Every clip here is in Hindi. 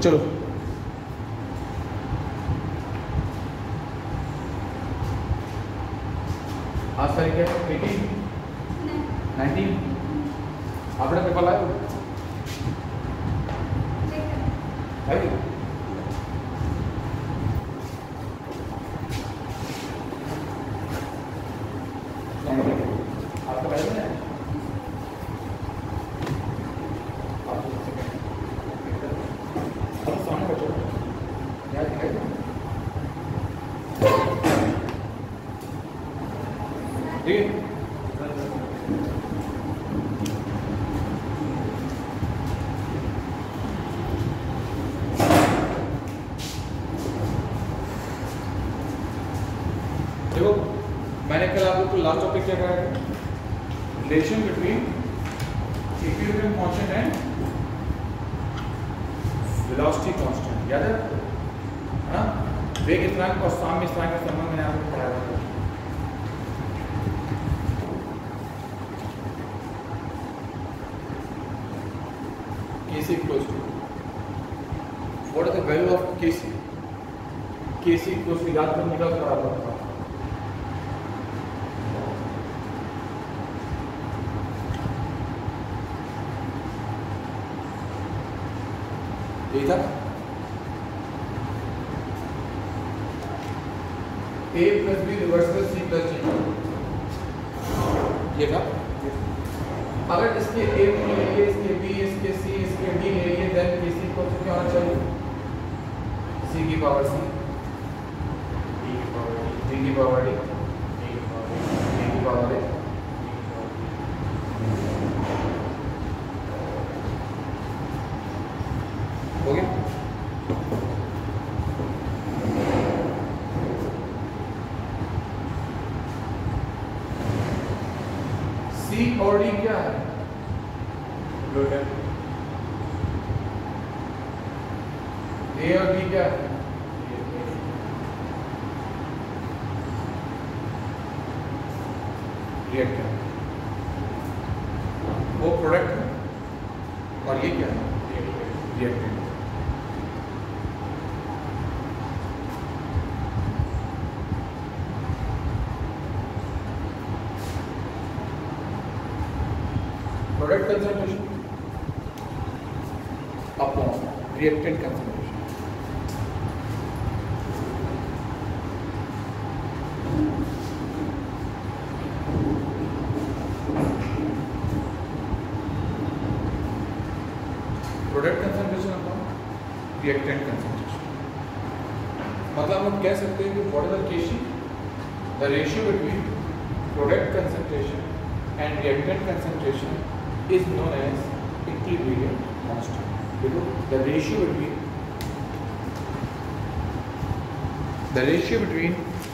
चलो आज तारीख है 18 19 आपने पेपर लाए हो भाई आपका पहले है सामने बचो याद दिखाई ठीक है देखो मैंने कल आप लोग को लास्ट टॉपिक क्या कराया था relation between equilibrium constant and velocity constant याद है ना वेग स्थिरांक और साम्य स्थिरांक का संबंध मैंने आपको पढ़ाया था Kc equals to what is the value of Kc Kc equals to याद करने का क्या होगा यही था a plus B reversible c plus d ये था अगर इसके a को ले लिए इसके b इसके c इसके d ले लिए देन किसी को क्या होना चाहिए c की पावर c d की पावर d की पावर a हो गया C और D क्या है A और B क्या है रिएक्टेंट वो प्रोडक्ट है और ये क्या है reactant product concentration upon reactant concentration product concentration upon reactant concentration मतलब हम कह सकते हैं कि what is the KC the ratio between product concentration and reactant concentration is known as equilibrium constant. Because the ratio between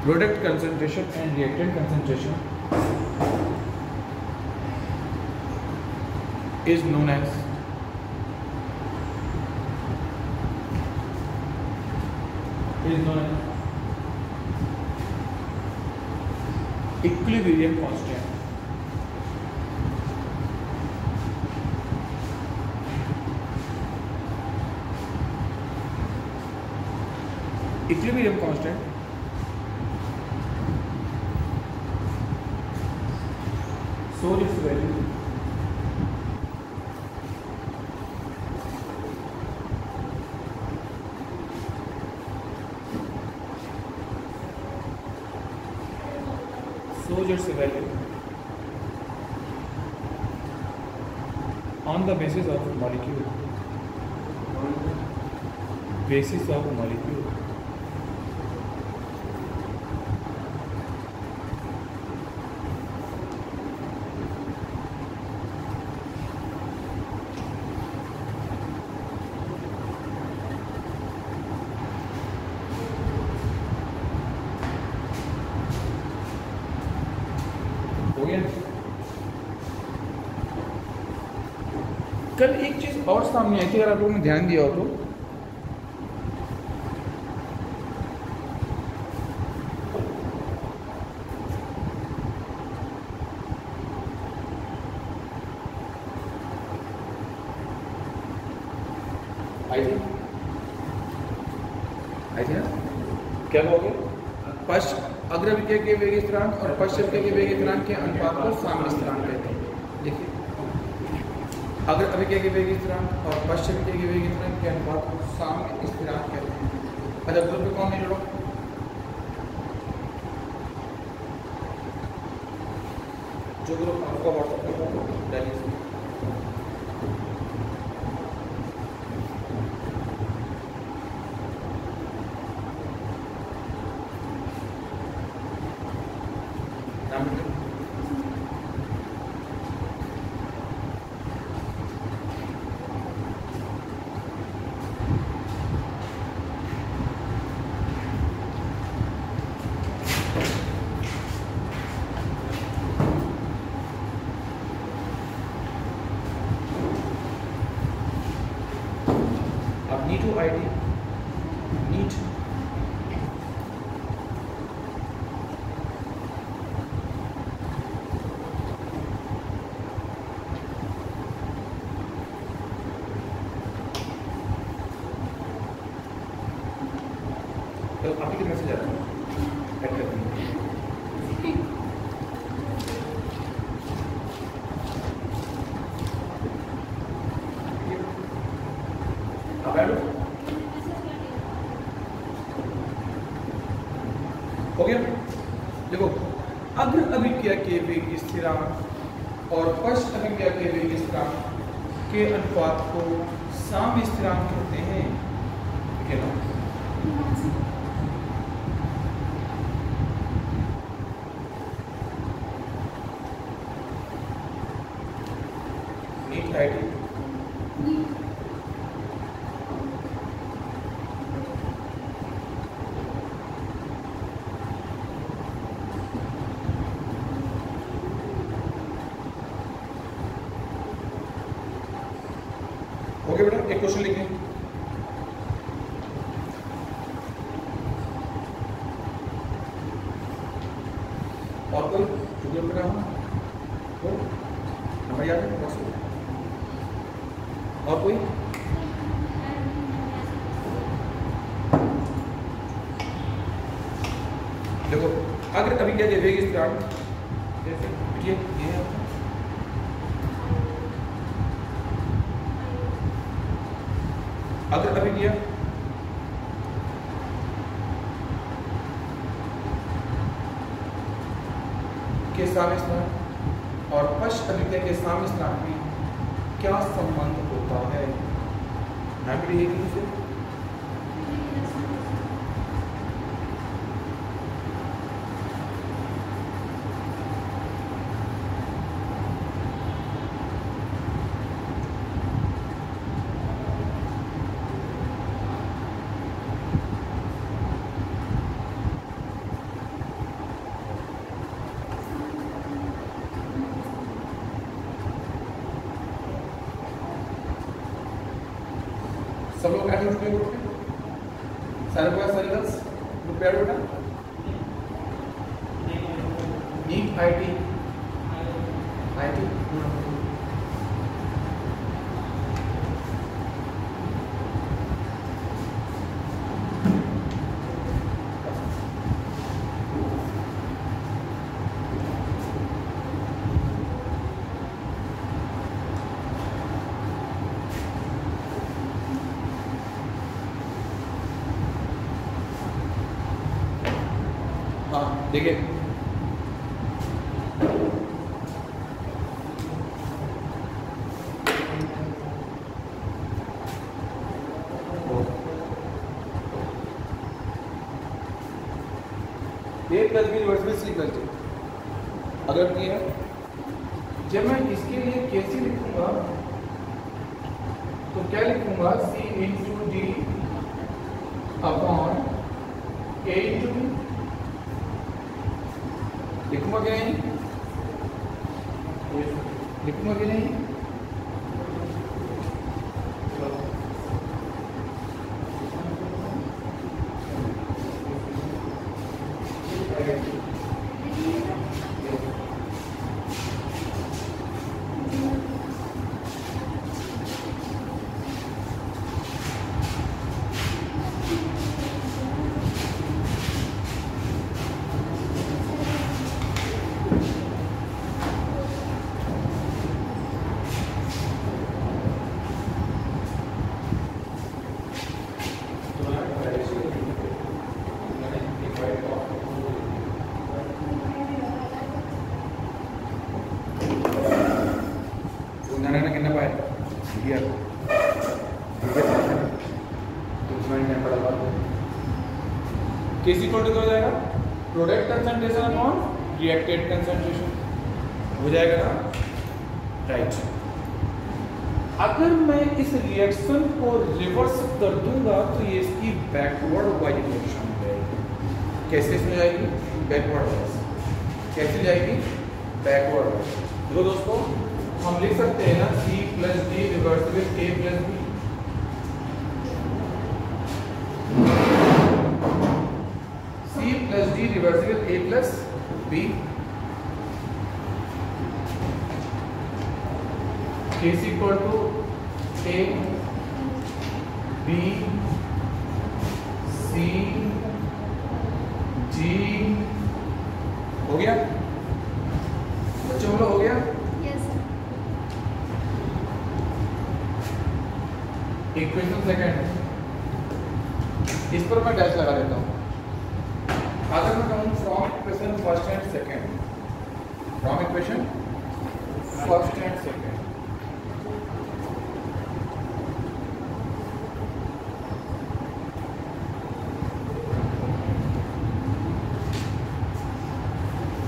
product concentration and reactant concentration is known as equilibrium constant. Equilibrium constant so its value shows its value on the basis of molecule कल एक चीज़ और सामने आई थी, अगर आप लोगों ने ध्यान दिया हो तो, आई थी ना, क्या कहोगे? अग्रविक्रय के वेग स्थिरांक और पश्चविक्रय के वेग स्थिरांक के अनुपात को साम्य स्थिरांक कहते हैं। देखिए, अग्रविक्रय के वेग स्थिरांक और पश्चविक्रय के वेग स्थिरांक के अनुपात को साम्य स्थिरांक कहते हैं। अच्छा, ग्रुप में कौन नहीं जुड़ा? जो ग्रुप आपका व्हाट्सएप पे डालिए। नीट टू आईडी नीट तो आपके मैसेज आता है ऐड कर देंगे। हो गया? देखो, अग्र अभिक्रिया के वेग स्थिरांक और पश्च अभिक्रिया के वेग स्थिरांक के अनुपात को साम्य स्थिरांक कहते हैं। ठीक है ना? नीट आईडी ओके बेटा, एक क्वेश्चन लिखें। और कोई जो बेटा हो तो नंबर याद है? और कोई? देखो, अगर अभी क्या वेग स्थिरांक जैसे ये है अग्र अभिक्रिया के साम्य स्थिरांक और पश्च अभिक्रिया के साम्य स्थिरांक में क्या संबंध होता है? नाम भी लिखिए मुझे। सब लोग ऐड हो चुके ग्रुप में? सारे बॉयज सारे गर्ल्स ग्रुप ऐड बेटा? नीट आईटी हाँ, देखिए ए प्लस बी रिवर्स में सी इक्वल टू, अगर किया जब मैं इसके लिए कैसे लिखूंगा तो क्या लिखूंगा? सी इंटू डी अपॉन ए इंटू बी लिखूंगा कि नहीं? लिखूंगा कि नहीं? K इक्वल टू क्या हो जाएगा, product concentration upon reactant concentration हो जाएगा ना, राइट। अगर मैं इस रिएक्शन को रिवर्स कर दूंगा तो ये इसकी बैकवर्ड वाइज रिएक्शन हो जाएगी। कैसे हो जाएगी, बैकवर्ड वाइज। कैसे जाएगी, बैकवर्ड वाइज। देखो दोस्तों, हम लिख सकते हैं ना C plus D reversible A plus B। C plus D reversible A plus B। K is equal to A, B, C, G। हो गया बच्चों, हम लोग हो गया। Yes, sir. इक्वेशन सेकंड, इस पर मैं डैश लगा देता हूँ। अगर मैं कहूँ from equation first and second, from equation first and second,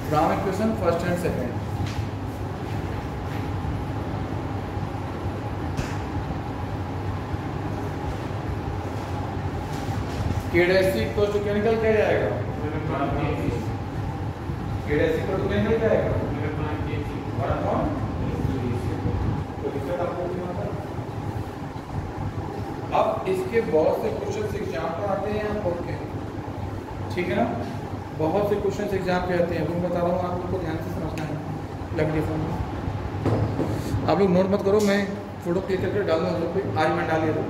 from equation first and second, K dash equal to क्या निकल के जाएगा, K डैश इक्वल टू क्या निकल के आएगा, और अपॉन तो दिक्कत आपको नहीं आता। अब इसके बहुत से क्वेश्चंस एग्जाम पर आते हैं आपको के, ठीक है ना, बहुत से क्वेश्चंस एग्जाम पे आते हैं। वो मैं बता रहा हूँ, आप लोग को ध्यान से समझना है। लग गया फोन में, आप लोग नोट मत करो, मैं फोटो क्लिक करके डाल दूँ हम लोग पे, आज मैं डाल दिया था।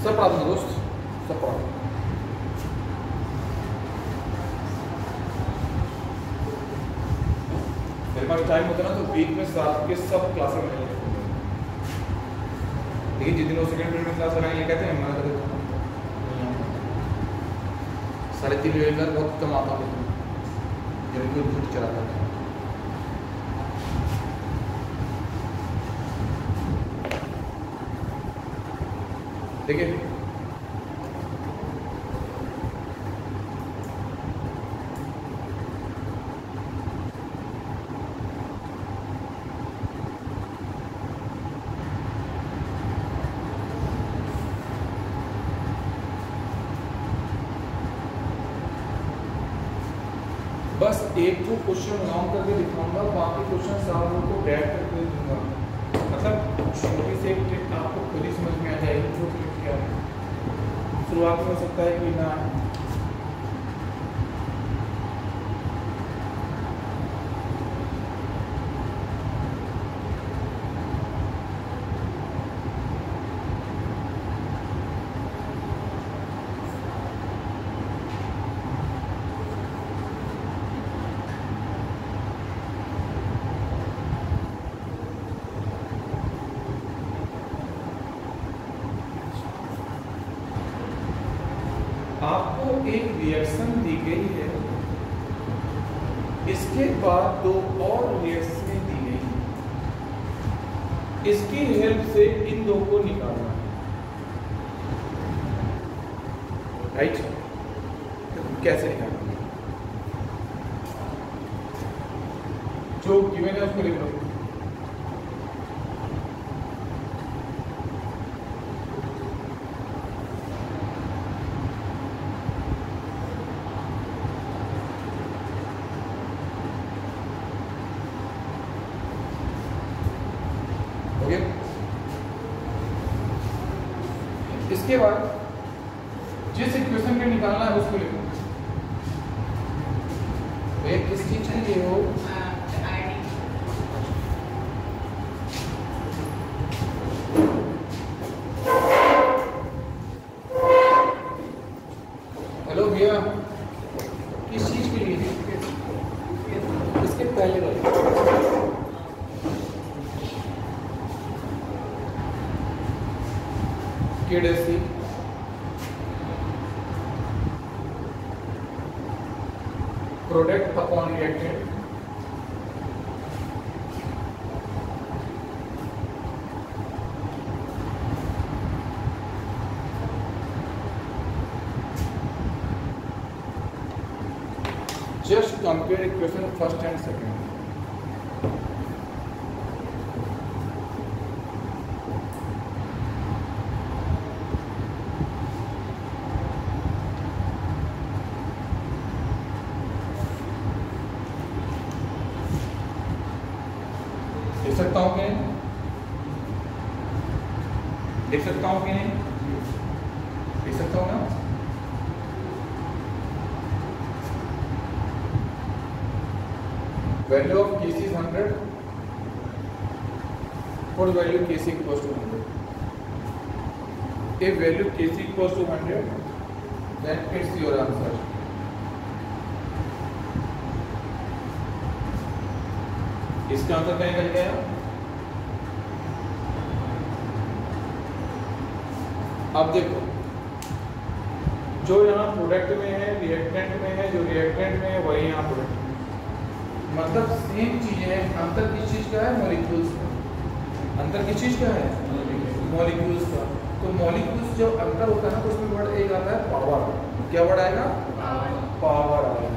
सब प्रॉब्लम दोस्त, सब प्रॉब्लम। मेरे पास टाइम होता ना तो वीक में साथ के सब क्लासेस में, लेकिन जिस दिन वो सेकंड पीरियड में क्लास लगाएंगे कहते हैं मना कर देता हूँ। 3.5 बजे बहुत कम आता हूँ, जब कोई छुट्टी चलाता है। देखिए बस एक तो क्वेश्चन लॉन्ग करके दिखाऊंगा, बाकी क्वेश्चन आप लोगों को ड्रैग करके दूंगा। मतलब छोटी से एक ट्रिक आपको खुद ही समझ में आ जाएगी। जो ट्रिक क्या है, शुरुआत में हो सकता है कि ना आपको एक रिएक्शन दी गई है, इसके बाद दो और रिएक्शनें दी गई हैं, इसकी हेल्प से इन दो को निकालना है, राइट। तो कैसे निकालना, जो गिवन है उसको लिख लो। इसके बाद जिस इक्वेशन में निकालना है उसको लिखो। एक किसकी चाहिए हो, हेलो भैया, किस चीज के लिए, इसके पहले वाले K dash C product upon reactant just compare equation first and second. लिख सकता हूँ कि नहीं? लिख सकता हूँ कि नहीं? लिख सकता हूँ ना? Value of Kc is 100. For value Kc equals to 100. If value Kc equals to 100, then it's your answer. इसका आंसर क्या निकल गया? अब देखो, जो यहाँ प्रोडक्ट में है, रिएक्टेंट में है, जो रिएक्टेंट में है वही यहाँ प्रोडक्ट में, मतलब सेम चीज है। अंतर किस चीज का है? मॉलिक्यूल्स का। अंतर किस चीज का है? मॉलिक्यूल्स का। तो मॉलिक्यूल्स जो अंतर होता है ना, तो उसमें वर्ड एक आता है पावर। क्या वर्ड आएगा? पावर आएगा।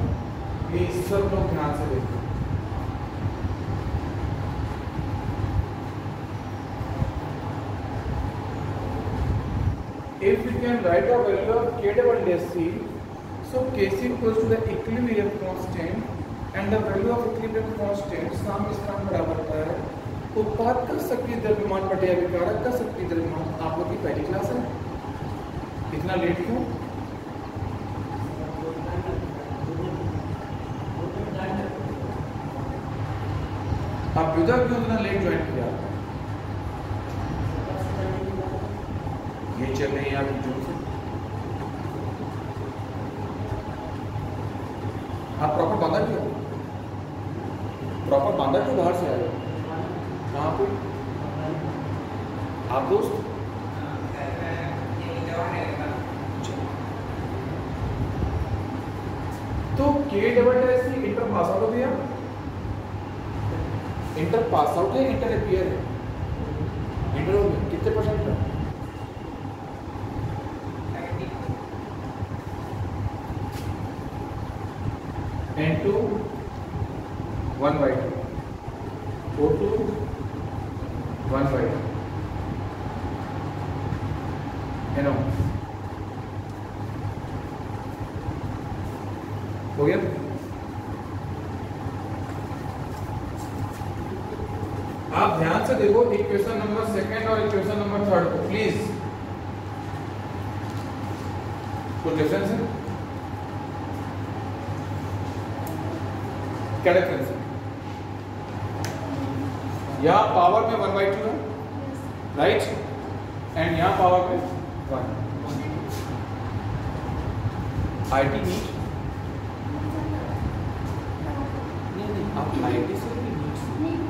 ये सब लोग ध्यान से देखो। If we can write a value of K double dash C, so Kc equals to the equilibrium constant and the value of equilibrium constant सम इसका बराबर होता है उत्पाद का सक्रिय द्रव्यमान बटे अभिकारक का सक्रिय द्रव्यमान। आप लोग की पहली क्लास है, इतना लेट क्यों? आप युद्ध क्यों इतना लेट ज्वाइन किया? ये चल रही है आपकी जून से। आप प्रॉपर बांधा क्यों? प्रॉपर बांधा क्यों बाहर से आए? कहाँ पे? आप दोस्त? तो K double dash C inter pass out हो गया। इंटर पास आउट है, इंटर अपीयर है। इंटर हो गया कितने परसेंट का? N2 1/2, O2 1/2, NO हो गया। आप ध्यान से देखो इक्वेशन नंबर सेकंड और इक्वेशन नंबर थर्ड को प्लीज। कोई डिफरेंस है? क्या डिफरेंस है? यहाँ पावर में 1/2 है, राइट, एंड यहाँ पावर में 1। IT नीट नहीं, आप IT से भी नीट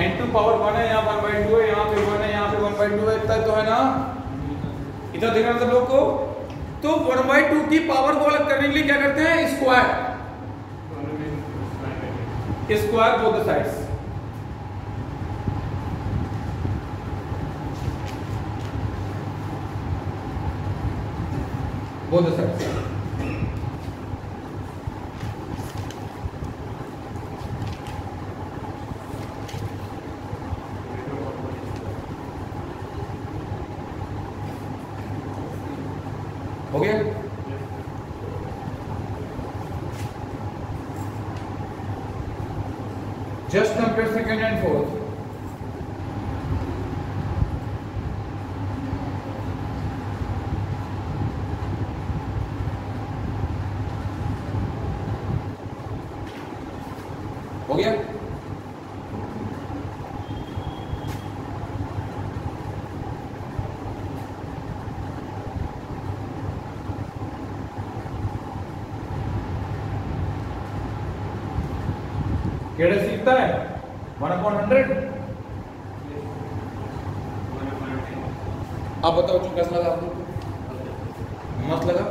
N2 पावर 1 है, यहाँ 1/2 है, यहाँ पे 1 है, यहाँ पे 1/2 है, इतना तो है ना? इतना देखना सब लोग को। तो 1/2 की पावर को अलग करने के लिए क्या करते हैं? Square. Square both the sides. Both the sides. हो गया? Just compare second and fourth. हो गया? केड़ा सीखता है 1/100 आप बताओ बच्चों कैसा लगा आप लोग को? मस्त लगा?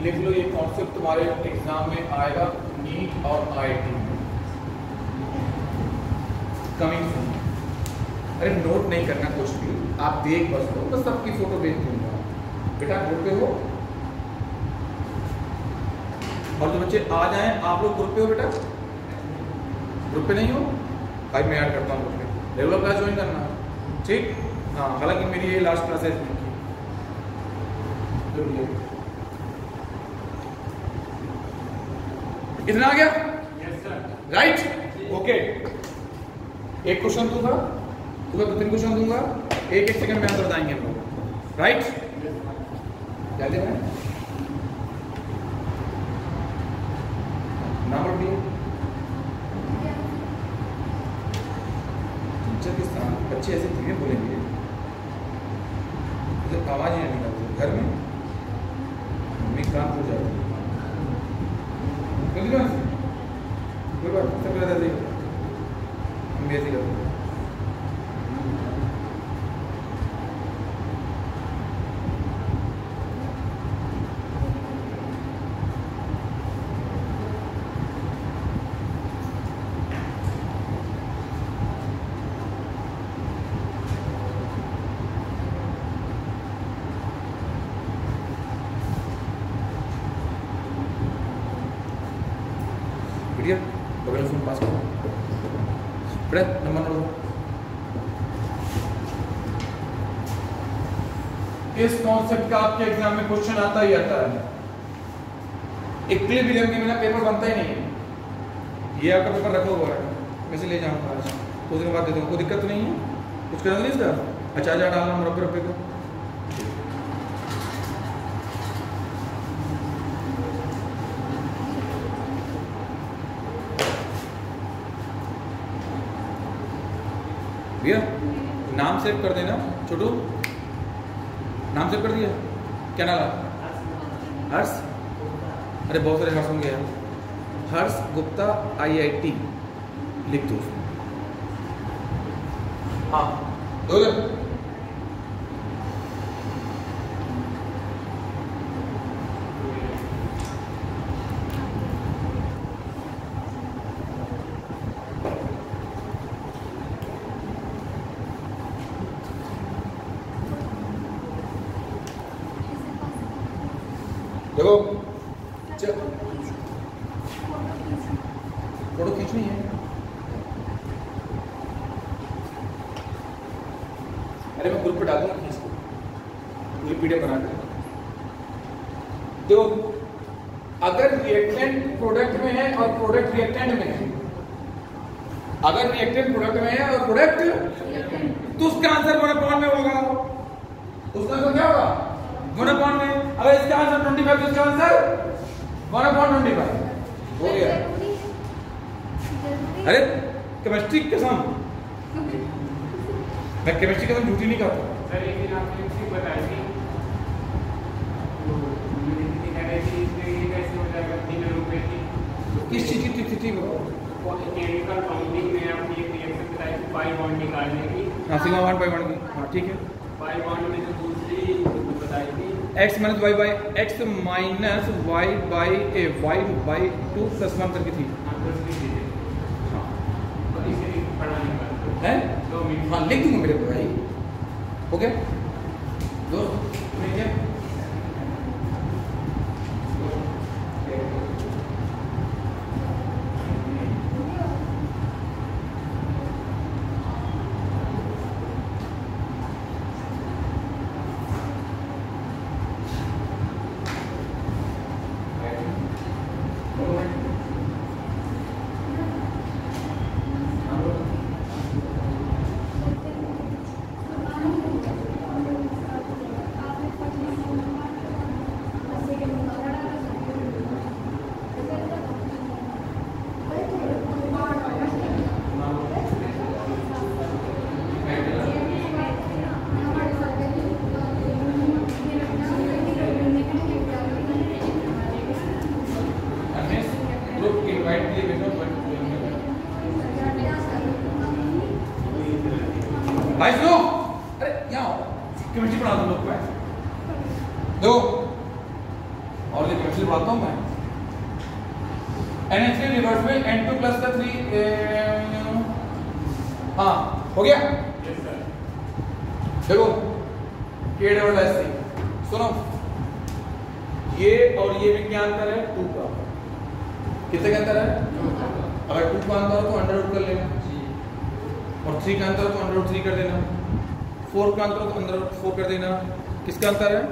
लिख लो, ये कॉन्सेप्ट तुम्हारे एग्जाम में आएगा नीट और IIT में कमिंग सून। अरे नोट नहीं करना कुछ भी, आप देख बस लो, बस सबकी फोटो भेज दूंगा। बेटा ग्रुप पे हो? और जो बच्चे आ जाएं, आप लोग ग्रुप पे हो बेटा? ग्रुप पे नहीं हो? भाई मैं ऐड करता हूँ ग्रुप पे, रेगुलर क्लास ज्वाइन करना, ठीक? हाँ, हालांकि मेरी ये लास्ट क्लास है इसमें की। इतना आ गया? Yes sir. Right, okay. एक क्वेश्चन दूंगा, तुम्हें 2-3 क्वेश्चन दूंगा, एक सेकंड में आंसर बताएंगे हम लोग, राइट? क्या दे रहे हैं? नाम बोलिए। टीचर के साथ बच्चे ऐसे धीरे बोलेंगे, तो आवाज नहीं निकलती घर में, मम्मी काम हो जाती है। कोई बात सब रहता है, हम ऐसे करते हैं। बगल में पास करो, नंबर नोट। इस कॉन्सेप्ट का आपके एग्जाम में क्वेश्चन आता ही आता है। इक्विलिब्रियम के बिना पेपर बनता ही नहीं है। ये आपका पेपर रखा हुआ है, मैं से ले जाऊंगा आज, कुछ दिन बाद दे दूंगा, कोई दिक्कत तो नहीं है? कुछ करना नहीं इसका? अच्छा जा डालना मुरब्बे को। भैया नाम सेव कर देना, छोटू नाम सेव कर दिया? क्या नाम है? हर्ष? अरे बहुत सारे हर्ष होंगे यार। हर्ष गुप्ता IIT लिख दो। हाँ दो जन। देखो फोटो खींचनी है। अरे मैं ग्रुप पे डाल दूंगा खींच को, पूरी PDF बना के। देखो अगर रिएक्टेंट प्रोडक्ट में है और प्रोडक्ट रिएक्टेंट में है, अगर रिएक्टेंट प्रोडक्ट में है और प्रोडक्ट, तो उसका आंसर 1/1 में होगा। उसका आंसर क्या होगा? 1/1 में। अगर इसका आंसर 25 तो इसका आंसर 1/25 हो गया। अरे केमिस्ट्री की कसम, मैं केमिस्ट्री की कसम झूठी नहीं खाता सर। एक दिन आपने एक बताई थी, तो मुझे इतनी कह रही थी इसमें ये कैसे हो जाएगा 3 रुपए की। किस चीज की थी? केमिकल बाउंडिंग में आपने एक रिएक्शन बताई थी पाई बॉन्ड निकालने की। हाँ सिग्मा 1 पाई बॉन्ड की। हाँ ठीक है। पाई बॉन्ड में जो दूसरी बताई थी x - y by x minus y by a y by 2 + 1 करके थी। हाँ तो इसे पढ़ाने का है? 2 मिनट। हाँ लिख दूंगा मेरे भाई, हो गया दोस्त? नहीं क्या? भाई सुनो, अरे यहाँ आओ। केमिस्ट्री पढ़ा दूं लोग मैं, दो और ये केमिस्ट्री पढ़ाता हूँ मैं। NH3 रिवर्स में N2 प्लस का 3 हाँ हो गया। Yes sir. देखो K डबल डैश C, सुनो ये और ये में क्या अंतर है? 2 का। कितने का अंतर है? अगर 2 का अंतर हो तो अंडर रूट कर लेना, और 3 का अंतर हो तो अंडर रूट 3 कर देना, 4 का अंतर हो तो अंडर रूट 4 कर देना। किसका अंतर है?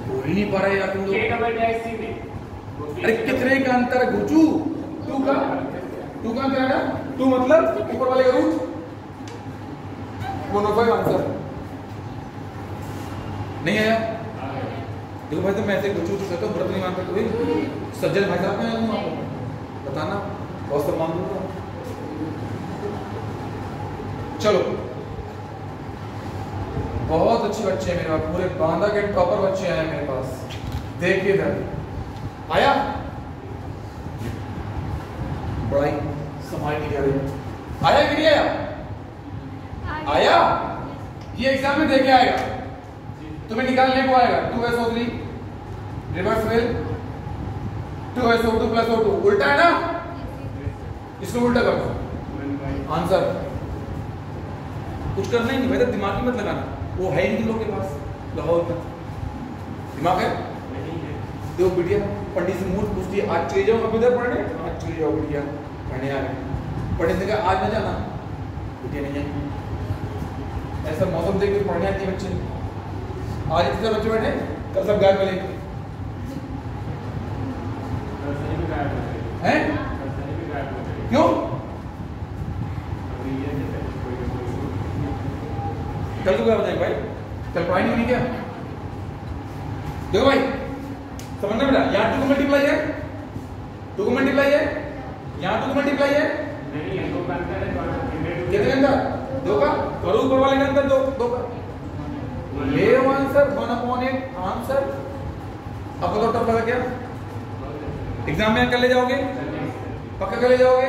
बोल ही नहीं पा रहे यार तुम लोग। K डबल डैश C में अरे कितने का अंतर है गुचू? 2 का अंतर है ना? 2 मतलब ऊपर वाले का रूट, 1/5 आंसर नहीं आया। देखो भाई तो मैं ऐसे गुचू कहता हूँ, व्रत नहीं मानता कोई सज्जन भाई साहब में आपको बताना, बहुत सब मान दूंगा। चलो बहुत अच्छे बच्चे हैं मेरे पास, पूरे बांदा के टॉपर बच्चे आए मेरे पास। देखिए इधर आया, बड़ा ही संभाल नहीं कर रही। आया कि नहीं आया? आया, ये एग्जाम में देके आएगा, तुम्हें निकालने को आएगा। 2SO3 reverse will 2SO2 plus O2, उल्टा है ना? इसको उल्टा कर दो, आंसर कुछ करना ही नहीं भाई, दिमाग ही मत लगाना, वो है ही नहीं लोगों के पास, लगाओ दिमाग है। देखो बिटिया पंडित से मूर्ख पूछती है आज चले जाओ कभी इधर पढ़ने, आज चले जाओ बिटिया पढ़ने आ रहे। पंडित ने कहा आज न जाना, बिटिया नहीं जाएंगे। ऐसा मौसम देख के पढ़ने आती है बच्चे, आज इतने बच्चे बैठे कल सब गायब मिलेंगे हैं? क्यों? कल को क्या बताएंगे भाई? कल पढ़ाई नहीं हुई क्या? देखो भाई समझना बेटा, यहाँ 2 को मल्टीप्लाई है, 2 को मल्टीप्लाई है, यहाँ 2 को मल्टीप्लाई है, नहीं है, 2 का अंतर है। कितने अंतर? 2 का, करो ऊपर वाले का अंतर 2 का, ले आंसर 1/8 आंसर। अब बताओ टफ लगा क्या? एग्जाम में कर ले जाओगे? पक्का कर ले जाओगे?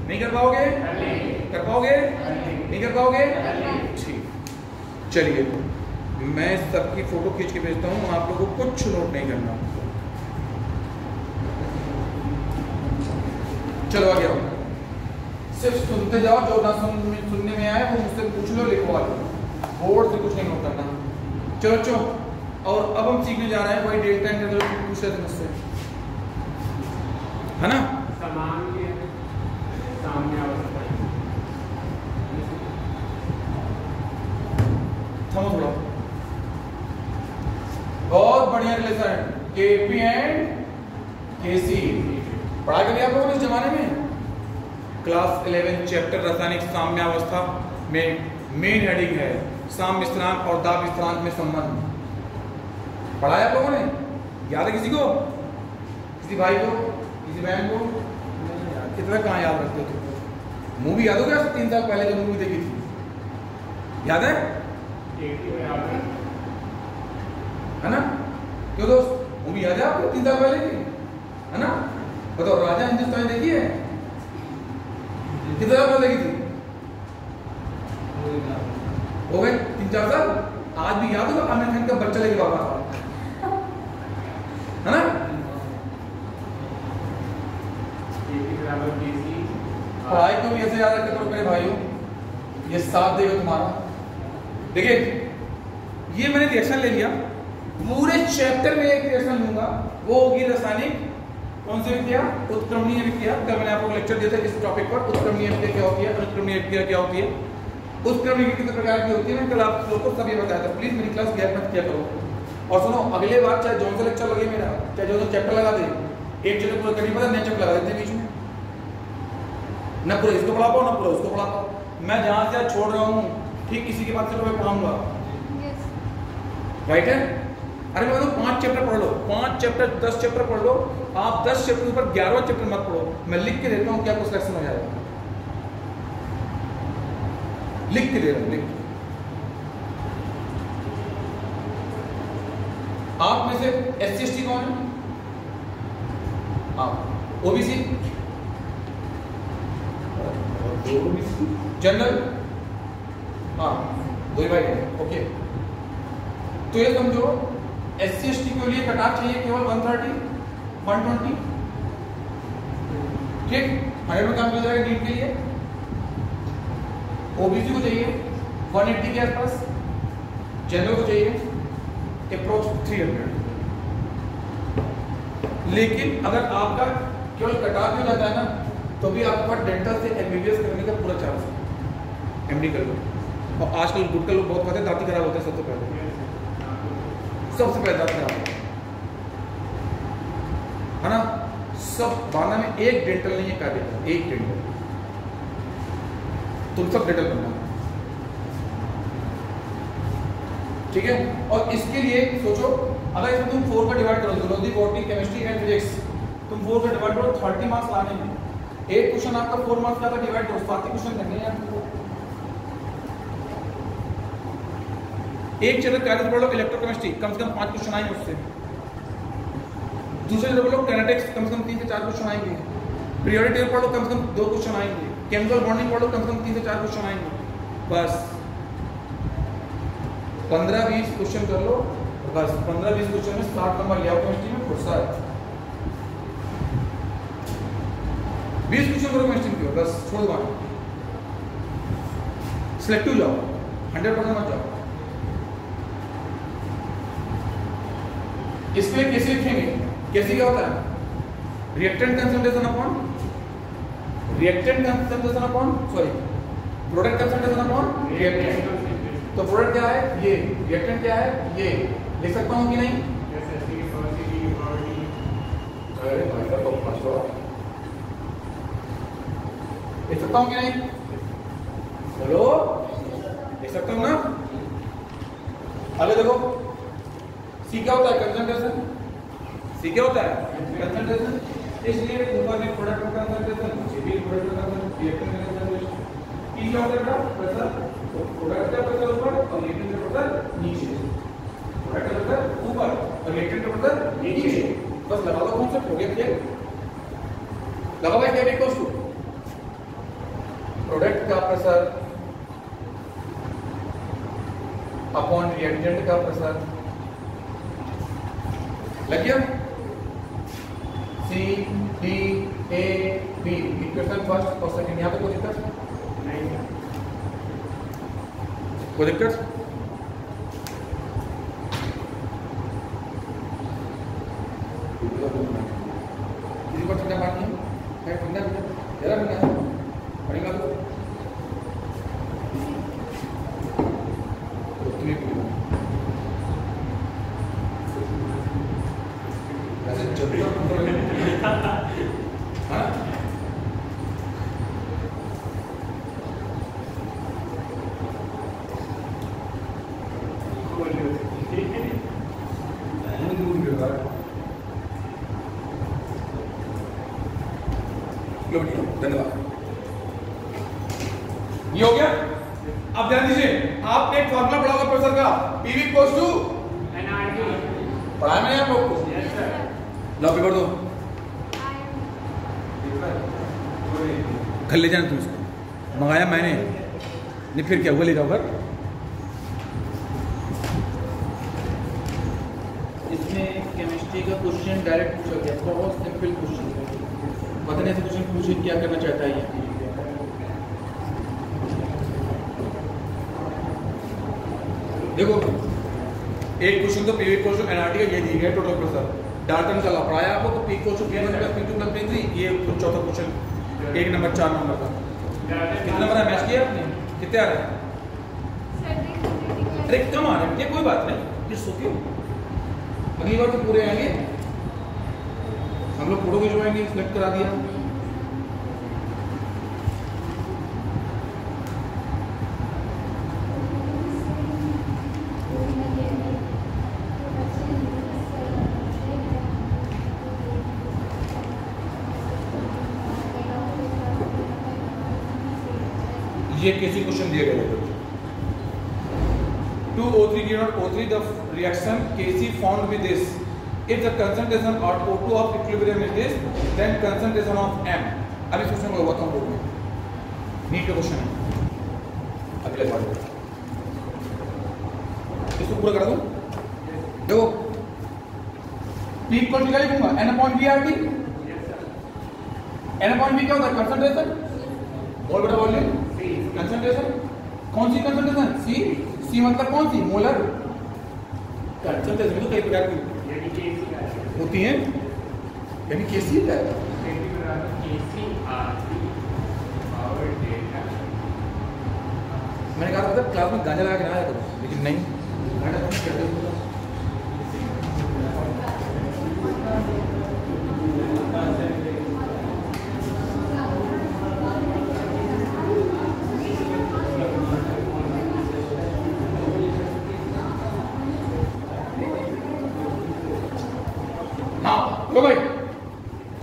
नहीं कर पाओगे? कर पाओगे? नहीं कर पाओगे? ठीक, चलिए मैं सबकी फोटो खींच के भेजता हूँ, आप लोगों को कुछ नोट नहीं करना। चलो आ गया, सिर्फ सुनते जाओ, जो ना सुनने में आए वो मुझसे पूछ लो, लिखवा लो, बोर्ड से कुछ नहीं नोट करना। चलो चलो, और अब हम सीखने जा रहे हैं वही डेल्टा इंटीग्रल पूछ रहे थे मुझसे, है ना? सामने अवस्था थमो थोड़ा, बहुत बढ़िया रिलेशन है KP एंड KC, पढ़ा कर लिया आप लोगों ने इस जमाने में। क्लास 11 चैप्टर रासायनिक साम्यावस्था में मेन हेडिंग है साम्य स्थिरांक और दाब स्थिरांक में संबंध। पढ़ाया आप लोगों ने? याद है किसी को? किसी भाई को, किसी बहन को? कितना कहाँ याद रखते थे? मूवी याद हो गया 3 साल पहले जो मूवी देखी थी, याद है? है ना? क्यों दोस्त, मूवी याद है आपको 3 साल पहले की? है ना? बताओ, राजा हिंदुस्तानी देखी है? कितने साल पहले देखी थी? हो गए 3-4 साल। आज भी याद होगा आमिर खान का बच्चा लेके वापस, है ना? पढ़ाई को भी ऐसे याद रखते करो मेरे भाइयों, ये साथ देगा तुम्हारा। देखिए ये मैंने रिएक्शन ले लिया, पूरे चैप्टर में एक रिएक्शन लूंगा, वो होगी रासायनिक कौन सी विक्रिया? उत्क्रमणीय विक्रिया। कल मैंने आपको लेक्चर दिया था इस टॉपिक पर, उत्क्रमणीय विक्रिया क्या होती है, अनुत्क्रमणीय विक्रिया क्या होती है। उत्क्रमणीय विक्रिया कितने प्रकार की होती है, मैं कल आप लोगों को सब ये बताया था। प्लीज मेरी क्लास गैप मत किया करो। और सुनो, अगले बार चाहे जो सा लेक्चर लगे मेरा, चाहे जो चैप्टर लगा दे, एक चैप्टर पूरा करने पड़ा, नया चैप्टर लगा देते बीच में, न पूरा इसको पढ़ा पाओ न पूरा उसको पढ़ा पाओ। मैं जहां से छोड़ रहा हूँ ठीक किसी के पास से मैं पढ़ाऊंगा, राइट है? अरे मैं तो 5 चैप्टर पढ़ लो, 5 चैप्टर 10 चैप्टर पढ़ लो, आप 10 चैप्टर के ऊपर 11वां चैप्टर मत पढ़ो। मैं लिख के देता हूँ क्या कुछ लेक्शन हो जाएगा, लिख के दे रहा हूँ, लिख। आप में से SC/ST कौन है? आप OBC, जनरल, हाँ 2 ही भाई है, ओके। तो ये समझो SC/ST के लिए कट ऑफ चाहिए केवल 130 120, ठीक, 100 में काम हो जाएगा नीट के लिए। OBC को चाहिए 180 के आसपास, जनरल को चाहिए अप्रोच 300। लेकिन अगर आपका केवल कट ऑफ हो जाता है ना, तो भी आपका डेंटल से MBBS करने का पूरा चांस है, MD कर लो। और आजकल गुटका लोग बहुत खाते हैं, दांत खराब होते हैं सबसे पहले दांत खराब होता है ना। सब 12 में एक डेंटल नहीं है कार्य, एक डेंटल, तुम सब डेंटल बनना, ठीक है। और इसके लिए सोचो, अगर इसमें तुम 4 का डिवाइड करो, zoology, botany, chemistry and physics, तुम 4 का डिवाइड करो, 30 मार्क्स लाने हैं। एक क्वेश्चन आपका 4 मार्क्स का डिवाइड करो, 7 क्वेश्चन करने हैं। एक चैप्टर कार्य पढ़ लो इलेक्ट्रोकेमिस्ट्री, कम से कम 5 क्वेश्चन आएंगे उससे। दूसरे चैप्टर पढ़ लो काइनेटिक्स, कम से कम 3 से 4 क्वेश्चन आएंगे। पीरियोडिक टेबल पढ़ लो, कम से कम 2 क्वेश्चन आएंगे। केमिकल बॉन्डिंग पढ़ लो, कम से कम 3 से 4 क्वेश्चन आएंगे। बस 15-20 क्वेश्चन कर लो, बस 15-20 क्वेश्चन में 60 नंबर ले आओ केमिस्ट्री में, फुर्सत। 20 क्वेश्चन करो केमिस्ट्री में, बस छोड़ दो, सिलेक्टिव जाओ, 100% मत जाओ। इसमें कैसे लिखेंगे, कैसे क्या होता है, reactant concentration upon product concentration upon reactant. तो प्रोडक्ट क्या है ये, रिएक्टेंट क्या है ये, लिख सकता हूँ कि नहीं? अरे भाई साहब लिख सकता हूँ कि नहीं, बोलो, लिख सकता हूँ ना। आगे देखो, सी क्या होता है, कंसंट्रेशन। सी क्या होता है, कंसंट्रेशन। इसलिए ऊपर में प्रोडक्ट का कंसंट्रेशन, नीचे भी प्रोडक्ट का रिएक्टेंट का कंसंट्रेशन। ई क्या होता है प्रेशर, तो प्रोडक्ट का प्रेशर ऊपर और रिएक्टेंट का प्रेशर नीचे। प्रोडक्ट का प्रेशर ऊपर और रिएक्टेंट का प्रेशर नीचे। बस लगा दो कौन सा प्रोडक्ट है, लगा भाई क्या इक्वल्स टू प्रोडक्ट का प्रेशर अपॉन रिएक्टेंट का प्रेशर। लग गया? C D A B equation first और सेकंड, यहाँ पे कोई दिक्कत नहीं, कोई दिक्कत? किसी को ठंडा पानी है, ठंडा जरा ठंडा है, पानी का दो। धन्यवाद। ये हो गया। अब ध्यान दीजिए, आपने एक फॉर्मूला पढ़ा होगा प्रेशर का, PV इक्वल्स टू NRT, पढ़ाया मैंने आप लोग को? Yes sir. लो पेपर दो, घर ले जाना तुम इसको, मंगाया मैंने नहीं, फिर क्या हुआ, ले जाओ घर। इसमें केमिस्ट्री का क्वेश्चन डायरेक्ट पूछा गया, बहुत सिंपल क्वेश्चन, पता नहीं ऐसे क्वेश्चन पूछे क्या करना चाहता है ये। देखो एक क्वेश्चन तो PV इक्वल्स टू NRT का ये दिया गया, टोटल प्रेशर डाल्टन का पढ़ाया आपको, तो P equals to P1 plus P2 plus P3, ये चौथा क्वेश्चन 1 नंबर 4 नंबर का। कितना नंबर है मैच किया आपने, कितने आ रहे हैं? अरे कम आ रहे हैं, ये कोई बात नहीं, ये सोचो अगली बार तो पूरे आएंगे। हम लोग फोटो खिंचवाएंगे, सिलेक्ट करा दिया। ये कैसे क्वेश्चन दिए गए 2O3 given O3 the reaction Kc formed with this, if the concentration of O2 of equilibrium is this, then concentration of M। अभी क्वेश्चन को बताऊं बोर्ड में, नीट का क्वेश्चन है, अगले बार पूरा कर दूं। देखो P इक्वल टू क्या लिखूंगा, N upon V RT। N upon V क्या होता है, कंसंट्रेशन और बड़ा वॉल्यूम कंसंट्रेशन। कौन सी कंसंट्रेशन, C मतलब कौन सी, मोलर कंसंट्रेशन। तो कई प्रकार की होती है, यानी कैसी है मैंने कहा था क्लास में गांजा लगा के ना आया करो, लेकिन नहीं गांजा तो क्या करूं। हाँ तो भाई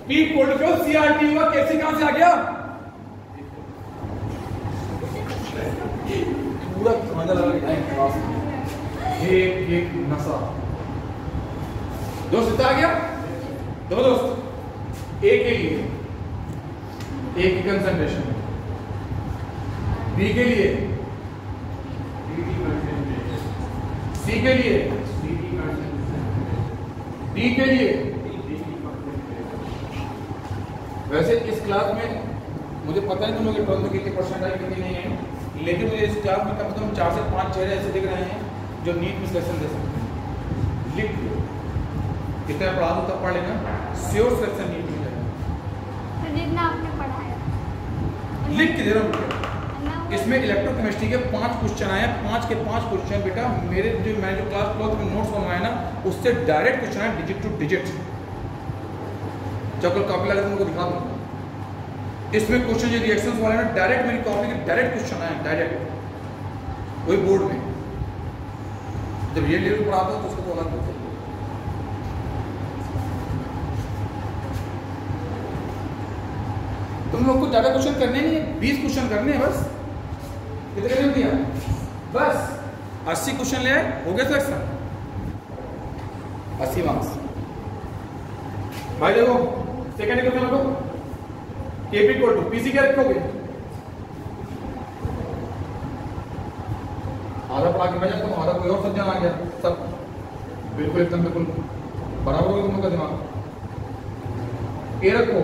P इक्वल टू CRT हुआ, कैसे कहां से आ गया, पूरा गांजा लगा के क्लास में एक नशा। दोस्त इतना आ गया। देखो दोस्त, A के लिए A की कंसंट्रेशन, B के लिए C के लिए D के लिए। वैसे इस क्लास में मुझे पता नहीं तुम लोग इलेक्ट्रॉनिक की परसेंट आई कितनी नहीं है, लेकिन मुझे इस क्लास में कम से कम 4 से 5 चेहरे ऐसे दिख रहे हैं जो नीट में सिलेक्शन दे सकते हैं। लिख लो, कितना पढ़ा दो तब पढ़ लेना, श्योर सिलेक्शन नीट में जाएगा। जितना आपने पढ़ाया लिख के दे रहा हूँ। इसमें इलेक्ट्रोकेमिस्ट्री के 5 क्वेश्चन आए, 5 के 5 क्वेश्चन बेटा मेरे मैंने जो क्लास 12 में नोट्स बनवाया ना, उससे डायरेक्ट क्वेश्चन आए डिजिट टू डिजिट। जब कल कॉपी लगा तुमको दिखा दूंगा। इसमें क्वेश्चन जो रिएक्शंस वाले ना, डायरेक्ट मेरी कॉपी के डायरेक्ट क्वेश्चन आए, डायरेक्ट वही बोर्ड में। जब ये लेवल पढ़ाता हूं तो उसको तो अलग होता है। तुम लोग को ज्यादा क्वेश्चन करने नहीं है, 20 क्वेश्चन करने हैं बस। कितने करने दिया, बस 80 क्वेश्चन ले आए, हो गया सिलेक्शन, 80 मार्क्स। भाई देखो सेकंड क्वेश्चन रखो, KP इक्वल टू PC क्या रखोगे, आधा पढ़ा के मैं जाता हूँ, आधा कोई और सब्जेक्ट आ गया, सब बिल्कुल एकदम बिल्कुल बराबर होगा तुम लोग का दिमाग। A रखो,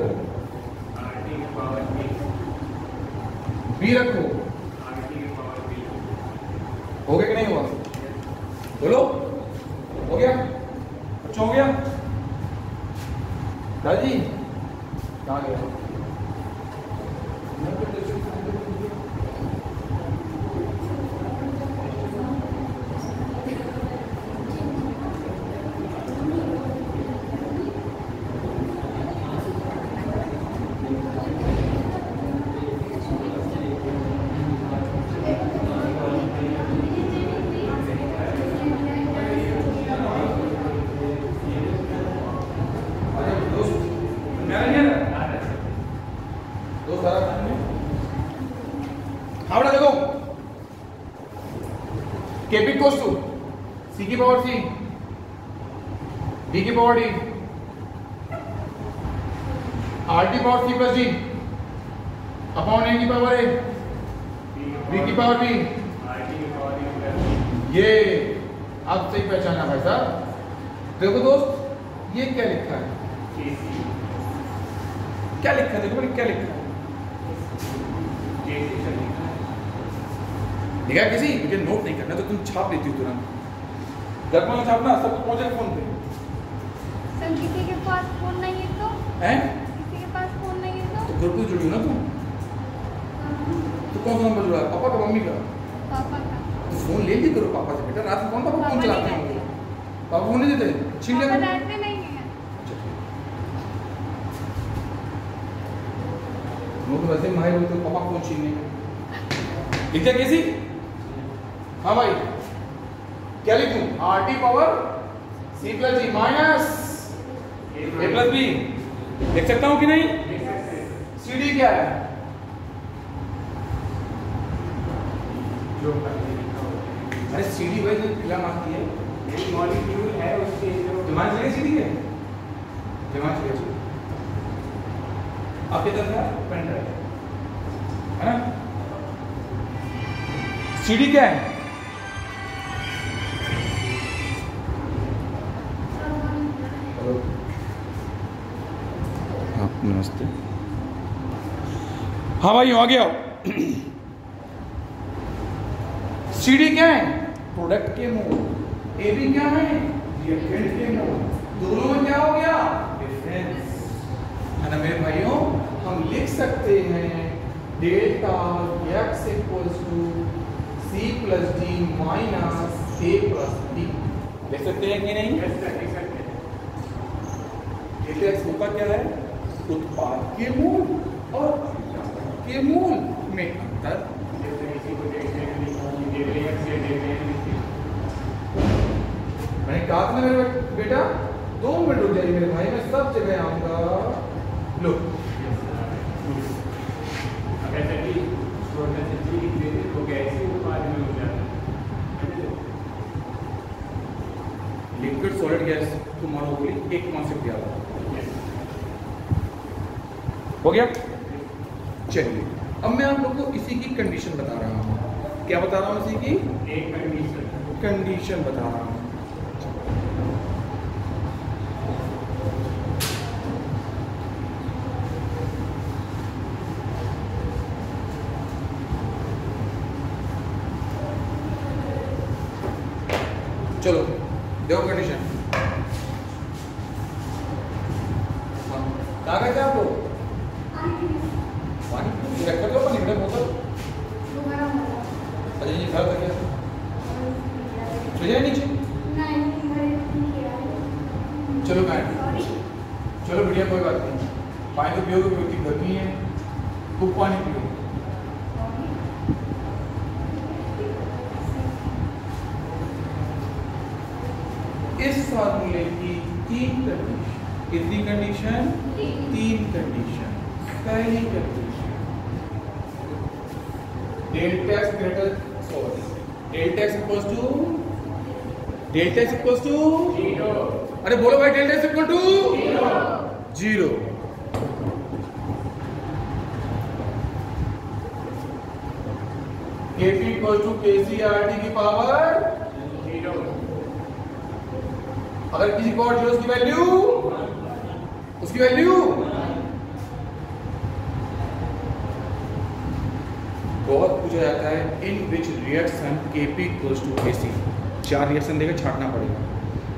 B रखो, हो गया कि नहीं हुआ, बोलो हो गया, अच्छा हो गया। दादी कहाँ गया, KP इक्वल्स टू C की पावर C, D की power D, RT power C plus D upon A की पावर A, B की पावर B। ये आप सही पहचाना भाई साहब। देखो दोस्त, ये क्या लिखा है, क्या लिखा है, देखो क्या लिखा है, लिखा किसी मुझे नोट नहीं करना तो तुम छाप लेती हो तुरंत। घर पर छापना, सबको पहुंचे फोन पे। सर किसी के पास फोन नहीं है तो हैं, किसी के पास फोन नहीं है तो ग्रुप में जुड़ी हो ना तुम। तो कौन सा नंबर जुड़ा है, पापा का मम्मी का, पापा का। तो फोन ले ली करो पापा से बेटा। रात में कौन पापा फोन पापा चलाते नहीं हैं, पापा फोन नहीं देते, छीन ले। पापा रात में नहीं है। वो तो वैसे माहिर होते हो पापा फोन छीनने में। लिख दिया कैसी, हाँ भाई क्या लिखूं, RT power C plus G minus A plus B। लिख सकता हूं कि नहीं, CD क्या है, अरे CD भाई जो पिला मारती है, मॉलिक्यूल है उसके दिमाग चलेगा CD के, दिमाग चलेगा आपके तरफ है पेन ड्राइव है ना। CD क्या है, नमस्ते। हाँ भाई आ गया। CD क्या है? प्रोडक्ट के मोल। AB क्या है? रिएक्टेंट के मोल। दोनों में क्या हो गया? डिफरेंस है ना मेरे भाइयों। हम लिख सकते हैं delta X equals to C plus D minus A plus B। लिख सकते हैं कि नहीं? डेल्टा X होता क्या है? उत्पाद के मोल और के मोल में अंतर। मैंने कहा था मेरे बेटा 2 मिनट रुक जाइए मेरे भाई, मैं सब जगह आऊंगा। लो liquid solid gas to monopoly एक कॉन्सेप्ट याद हो गया। चलिए अब मैं आप लोग को इसी की कंडीशन बता रहा हूँ। क्या बता रहा हूँ? इसी की एक कंडीशन बता रहा हूँ। चलो देखो कंडीशन। कहाँ गए थे आप लोग? पानी रख कर दो पानी में बोतल। अच्छा ये खराब कर गया तो जाए नीचे। चलो मैं चलो बढ़िया कोई बात नहीं। पानी तो पियोगे क्योंकि गर्मी है। खूब पानी पियो। इस फार्मूले की 3 कंडीशन। कितनी कंडीशन? 3 कंडीशन। पहली condition delta X greater delta X equals to 0। अरे बोलो भाई delta X equal to 0। Kp equals to KCRT की पावर 0। अगर किसी को और उसकी वैल्यू बहुत पूछा जाता है in which reaction Kp equals to Kc। 4 reaction देकर छांटना पड़ेगा।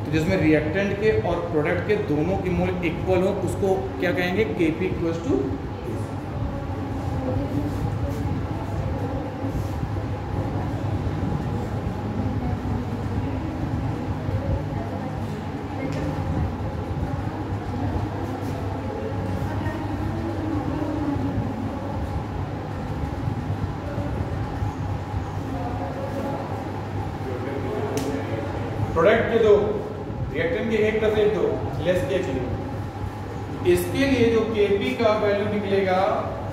तो जिसमें रिएक्टेंट के और प्रोडक्ट के दोनों के मोल इक्वल हो उसको क्या कहेंगे? Kp equals to. प्रोडक्ट के 2 रिएक्टेंट के 1 + 1 2 लेस के 0। इसके लिए जो Kp का वैल्यू निकलेगा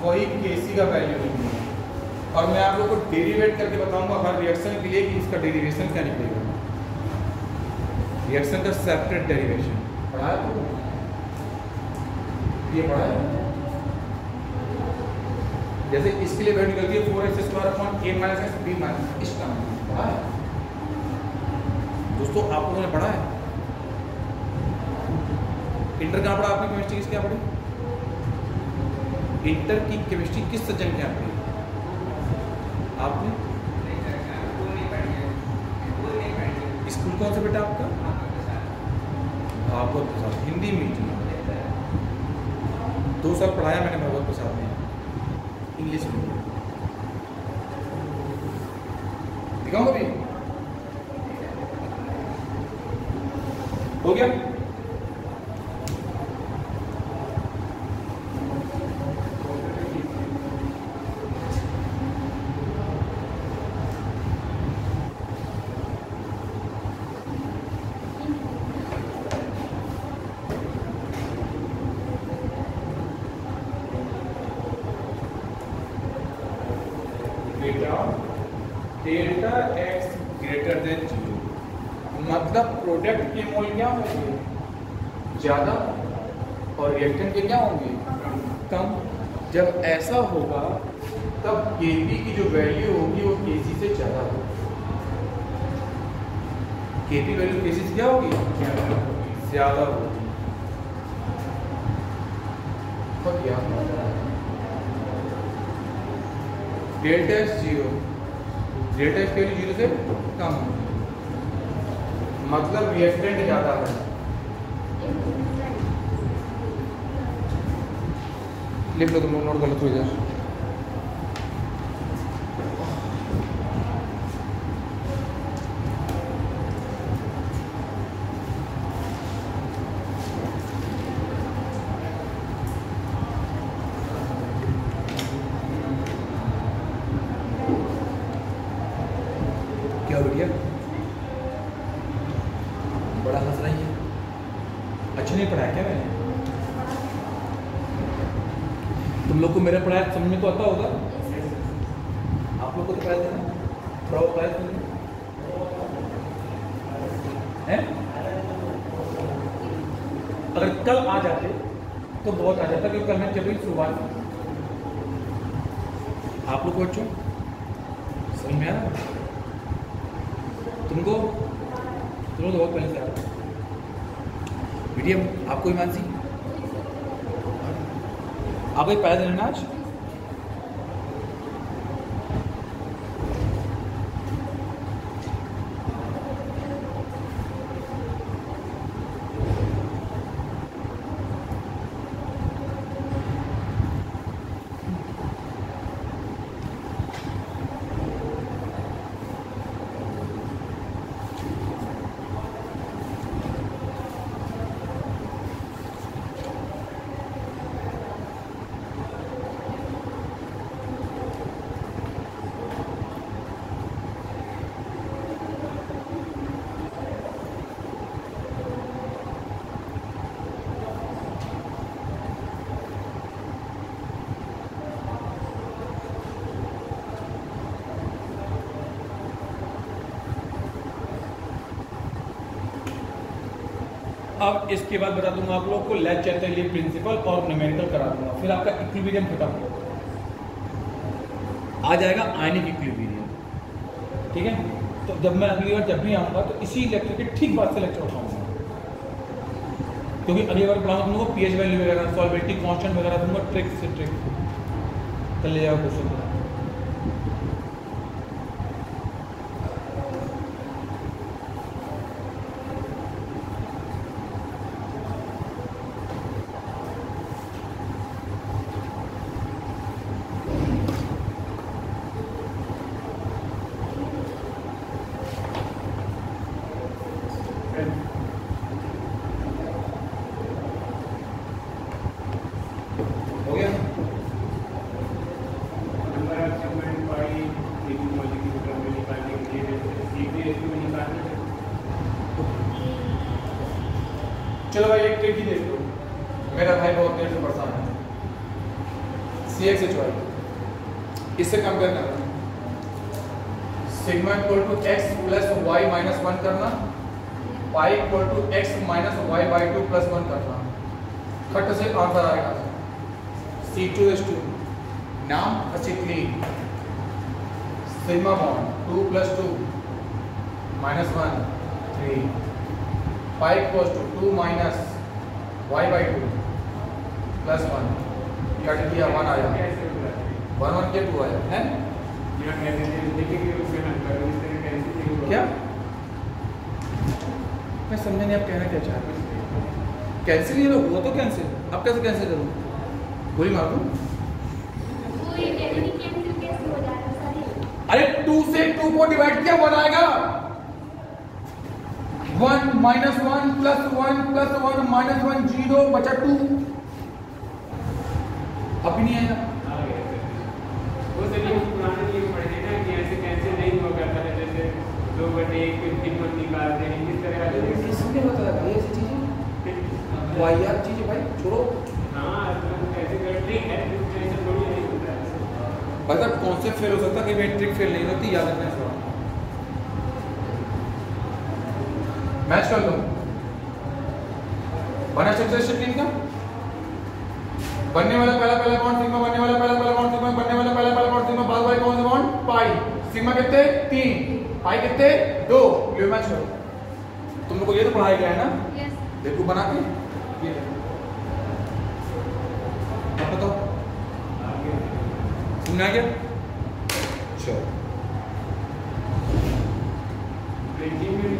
वही Kc का वैल्यू निकलेगा। और मैं आप लोगों को डेरिवेट करके बताऊंगा हर रिएक्शन के लिए कि इसका डेरिवेशन क्या निकलेगा। रिएक्शन का सेपरेट डेरिवेशन पढ़ा है तो ये पढ़ा है। जैसे इसके लिए वैल्यू निकलती है 4x² / a - x b - इस टर्म पढ़ा है दोस्तों। आप लोगों ने पढ़ा है? इंटर कहाँ पढ़ा आपने? केमिस्ट्री किस क्या पढ़ी? इंटर की केमिस्ट्री किस सब्जेक्ट क्या पढ़ी आपने? स्कूल कौन सा बेटा आपका? भागवत प्रसाद हिंदी मीडियम। 2 साल पढ़ाया मैंने भागवत प्रसाद में इंग्लिश मीडियम। दिखाऊंगा भी हो गया। डेल्टा एक्स ग्रेटर देन 0 मतलब प्रोडक्ट के मोल क्या होंगे? ज़्यादा और रिएक्टेंट के क्या होंगे? कम। जब ऐसा होगा तब Kp की जो वैल्यू होगी वो Kc से ज़्यादा होगी। Kp वैल्यू Kc से क्या होगी? ज़्यादा होगी। किया डेल्टा एक्स 0, डेल्टा एक्स की वैल्यू 0 से कम हो, मतलब रिएक्टेंट ज़्यादा है। लिख लो तुम लोग, नोट कर लो थोड़ी देर। क्या बढ़िया, बड़ा हंस रही है। अच्छा नहीं पढ़ाया क्या मैंने? तुम लोग को मेरा पढ़ाया समझ में तो आता होगा। आप लोग को तो पढ़ाया था, थोड़ा वो पढ़ाया तुमने हैं? अगर कल आ जाते तो बहुत आ जाता, क्योंकि कल मैं जब शुरुआत आप लोग को बच्चों समझ में आया? तुमको तो बहुत पहले से आ रहा मीडियम, आपको मानसी आपको एक पैदा देना आज। अब इसके बाद बता दूंगा आप लोग को लेग चैप्टर लिए प्रिंसिपल और न्यूमेरिकल करा दूंगा, फिर आपका इक्विलिब्रियम खत्म आ जाएगा, आयनिक इक्विलिब्रियम। ठीक है, तो जब मैं अगली बार जब भी आऊँगा तो इसी लेक्चर के ठीक बाद से लेक्चर उठाऊंगा, क्योंकि अगली बार पढ़ाऊंगा तुम लोग को पीएच वैल्यू वगैरह, सॉल्वेबिलिटी कांस्टेंट वगैरह दूंगा, ट्रिक से ट्रिक कर ले जाओ क्वेश्चन। चलो भाई एक ट्रिक ही देख लो, मेरा भाई बहुत देर से परेशान है। CxHy इससे कम करना, sigma equal to x plus y minus 1 करना, pi equal to x minus y by 2 plus 1 करना, खट से आंसर आएगा C2H2। नाम असिक्ली sigma bond 2 plus 2 minus 1 3, pi equals to 2 minus y by 2 plus 1, cut किया 1 आया, 1 1 के 2 आया है क्या? मैं समझ नहीं आप कहना क्या चाहते हैं। कैंसिल ही हुआ तो कैंसिल, अब कैसे कैंसिल करूँ? गोली मार दूँ? अरे 2 से 2 को डिवाइड किया 1 आएगा। 1 माइनस 1 प्लस 1 प्लस 1 माइनस 1 0 बचा 2। अब भी नहीं आएगा। वो चलिए पुराने नियम पढ़े थे ना कि ऐसे कैंसिल नहीं हुआ करता है, जैसे 2/1 की कीमत निकालते हैं इस तरह वाले। किसने बताया भाई ऐसी चीजें? वाहियात चीजें भाई छोड़ो। हाँ ऐसे कर ट्रिक है, ऐसे थोड़ी नहीं होता है। मतलब कॉन्सेप्ट फेल हो सकता है कि मेरी ट्रिक फेल नहीं होती, याद रखना है। मैच कर लो बना स्ट्रक्चर का बनने वाला पहला बॉन्ड सिग्मा, बनने वाला पहला बॉन्ड सिग्मा, बनने वाला पहला बॉन्ड सिग्मा, बाद वाले कौन सा बॉन्ड पाई, सिग्मा कितने 3, पाई कितने 2। ये मैच करो। तुम लोग को ये तो पढ़ाया गया है ना? यस। देखो बना के ये में आ गया? चलो प्रिंटिंग में भी